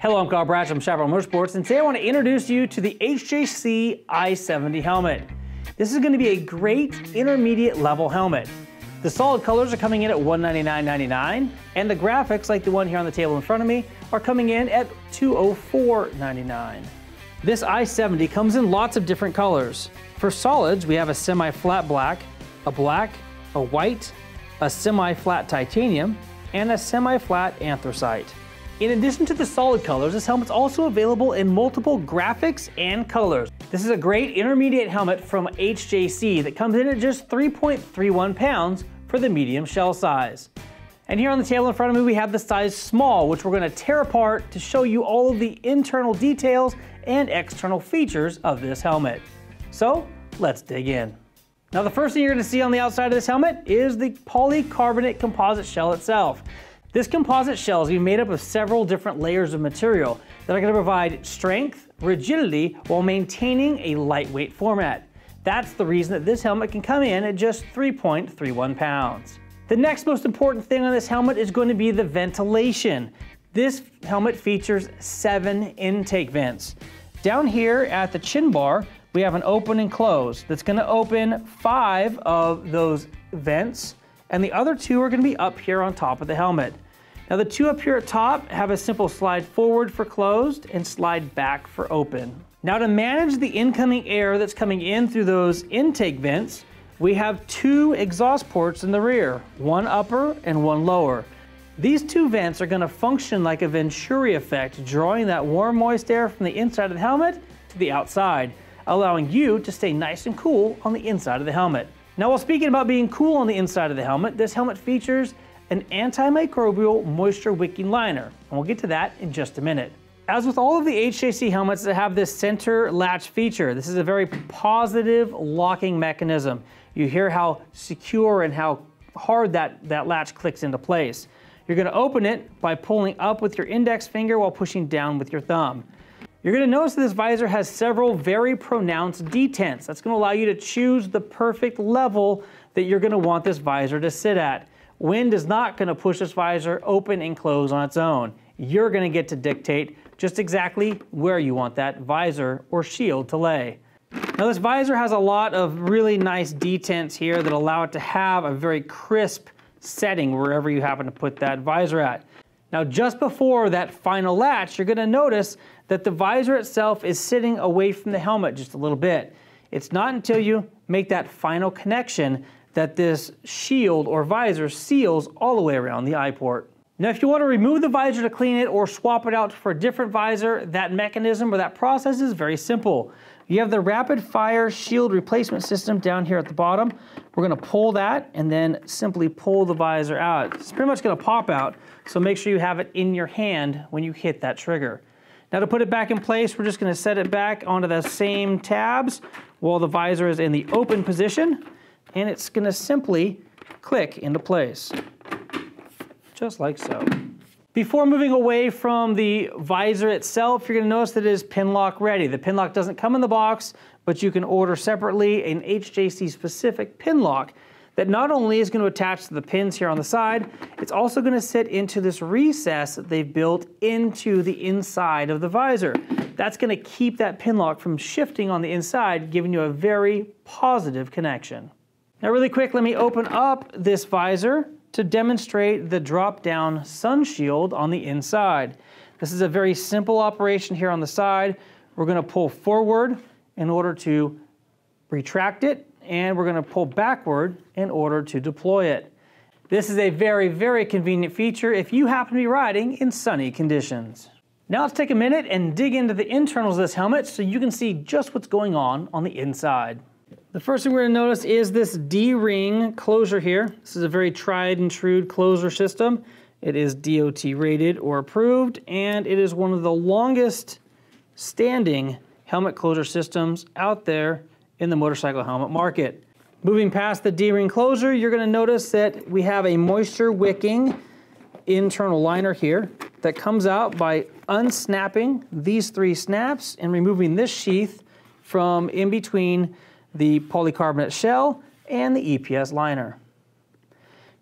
Hello, I'm Kyle Brash from Chaparral Motorsports, and today I want to introduce you to the HJC i70 helmet. This is going to be a great intermediate level helmet. The solid colors are coming in at $199.99, and the graphics, like the one here on the table in front of me, are coming in at $204.99. This i70 comes in lots of different colors. For solids, we have a semi-flat black, a white, a semi-flat titanium, and a semi-flat anthracite. In addition to the solid colors, this helmet's also available in multiple graphics and colors. This is a great intermediate helmet from HJC that comes in at just 3.31 pounds for the medium shell size. And here on the table in front of me, we have the size small, which we're going to tear apart to show you all of the internal details and external features of this helmet. So let's dig in. Now, the first thing you're going to see on the outside of this helmet is the polycarbonate composite shell itself. This composite shell is going to be made up of several different layers of material that are going to provide strength, rigidity, while maintaining a lightweight format. That's the reason that this helmet can come in at just 3.31 pounds. The next most important thing on this helmet is going to be the ventilation. This helmet features 7 intake vents. Down here at the chin bar, we have an open and close that's going to open 5 of those vents, and the other 2 are going to be up here on top of the helmet. Now, the 2 up here at top have a simple slide forward for closed and slide back for open. Now, to manage the incoming air that's coming in through those intake vents, we have 2 exhaust ports in the rear, one upper and one lower. These 2 vents are going to function like a Venturi effect, drawing that warm, moist air from the inside of the helmet to the outside, allowing you to stay nice and cool on the inside of the helmet. Now, while speaking about being cool on the inside of the helmet, this helmet features an antimicrobial moisture wicking liner, and we'll get to that in just a minute. As with all of the HJC helmets that have this center latch feature, this is a very positive locking mechanism. You hear how secure and how hard that latch clicks into place. You're going to open it by pulling up with your index finger while pushing down with your thumb. You're going to notice that this visor has several very pronounced detents. That's going to allow you to choose the perfect level that you're going to want this visor to sit at. Wind is not going to push this visor open and close on its own. You're going to get to dictate just exactly where you want that visor or shield to lay. Now, this visor has a lot of really nice detents here that allow it to have a very crisp setting wherever you happen to put that visor at. Now, just before that final latch, you're going to notice that the visor itself is sitting away from the helmet just a little bit. It's not until you make that final connection that this shield or visor seals all the way around the eye port. Now, if you want to remove the visor to clean it or swap it out for a different visor, that mechanism or that process is very simple. You have the rapid fire shield replacement system down here at the bottom. We're going to pull that and then simply pull the visor out. It's pretty much going to pop out, so make sure you have it in your hand when you hit that trigger. Now, to put it back in place, we're just going to set it back onto the same tabs while the visor is in the open position, and it's going to simply click into place, just like so. Before moving away from the visor itself, you're going to notice that it is pin lock ready. The pin lock doesn't come in the box, but you can order separately an HJC specific pin lock that not only is going to attach to the pins here on the side, it's also going to sit into this recess that they've built into the inside of the visor. That's going to keep that pin lock from shifting on the inside, giving you a very positive connection. Now, really quick, let me open up this visor to demonstrate the drop-down sun shield on the inside. This is a very simple operation here on the side. We're going to pull forward in order to retract it, and we're going to pull backward in order to deploy it. This is a very, very convenient feature if you happen to be riding in sunny conditions. Now let's take a minute and dig into the internals of this helmet so you can see just what's going on the inside. The first thing we're going to notice is this D-ring closure here. This is a very tried and true closure system. It is DOT rated or approved, and it is one of the longest standing helmet closure systems out there in the motorcycle helmet market. Moving past the D-ring closure, you're going to notice that we have a moisture wicking internal liner here that comes out by unsnapping these 3 snaps and removing this sheath from in between the polycarbonate shell and the EPS liner.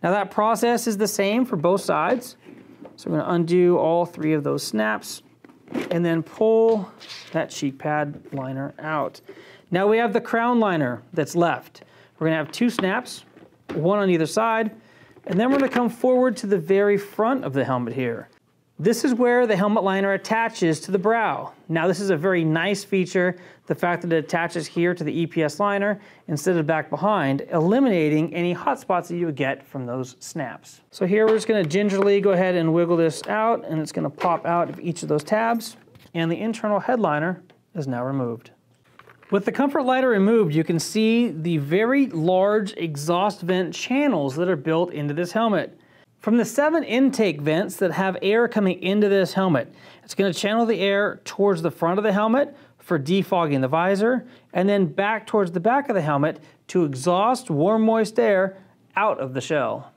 Now, that process is the same for both sides. So we're going to undo all 3 of those snaps and then pull that cheek pad liner out. Now we have the crown liner that's left. We're gonna have 2 snaps, 1 on either side, and then we're gonna come forward to the very front of the helmet here. This is where the helmet liner attaches to the brow. Now this is a very nice feature, the fact that it attaches here to the EPS liner instead of back behind, eliminating any hot spots that you would get from those snaps. So here we're just gonna gingerly go ahead and wiggle this out, and it's gonna pop out of each of those tabs, and the internal headliner is now removed. With the comfort liner removed, you can see the very large exhaust vent channels that are built into this helmet. From the 7 intake vents that have air coming into this helmet, it's going to channel the air towards the front of the helmet for defogging the visor, and then back towards the back of the helmet to exhaust warm, moist air out of the shell.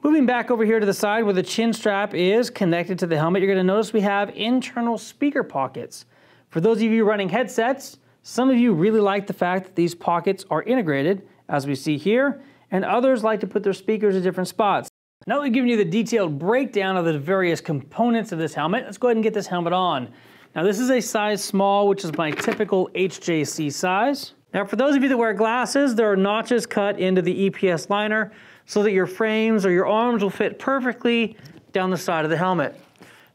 Moving back over here to the side where the chin strap is connected to the helmet, you're going to notice we have internal speaker pockets. For those of you running headsets, some of you really like the fact that these pockets are integrated, as we see here, and others like to put their speakers at different spots. Now that we've given you the detailed breakdown of the various components of this helmet, let's go ahead and get this helmet on. Now this is a size small, which is my typical HJC size. Now for those of you that wear glasses, there are notches cut into the EPS liner so that your frames or your arms will fit perfectly down the side of the helmet.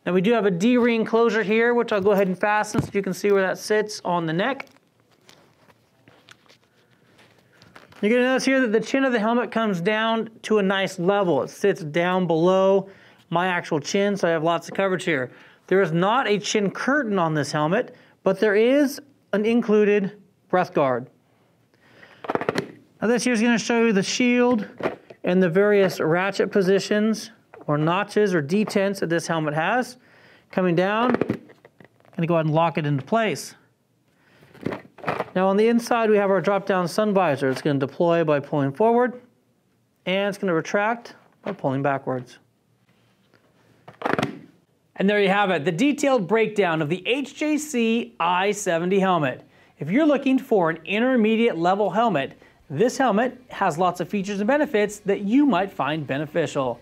Now we do have a D-ring closure here, which I'll go ahead and fasten so you can see where that sits on the neck. You're going to notice here that the chin of the helmet comes down to a nice level. It sits down below my actual chin, so I have lots of coverage here. There is not a chin curtain on this helmet, but there is an included breath guard. Now this here is going to show you the shield and the various ratchet positions or notches or detents that this helmet has. Coming down, I'm going to go ahead and lock it into place. Now on the inside we have our drop-down sun visor. It's going to deploy by pulling forward, and it's going to retract by pulling backwards. And there you have it, the detailed breakdown of the HJC i70 helmet. If you're looking for an intermediate level helmet, this helmet has lots of features and benefits that you might find beneficial.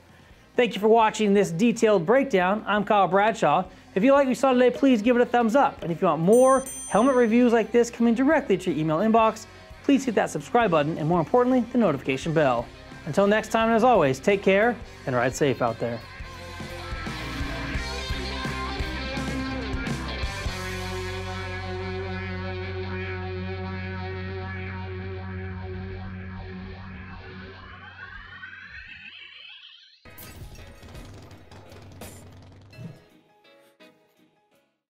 Thank you for watching this detailed breakdown. I'm Kyle Bradshaw. If you like what you saw today, please give it a thumbs up. And if you want more helmet reviews like this coming directly to your email inbox, please hit that subscribe button and more importantly, the notification bell. Until next time, and as always, take care and ride safe out there.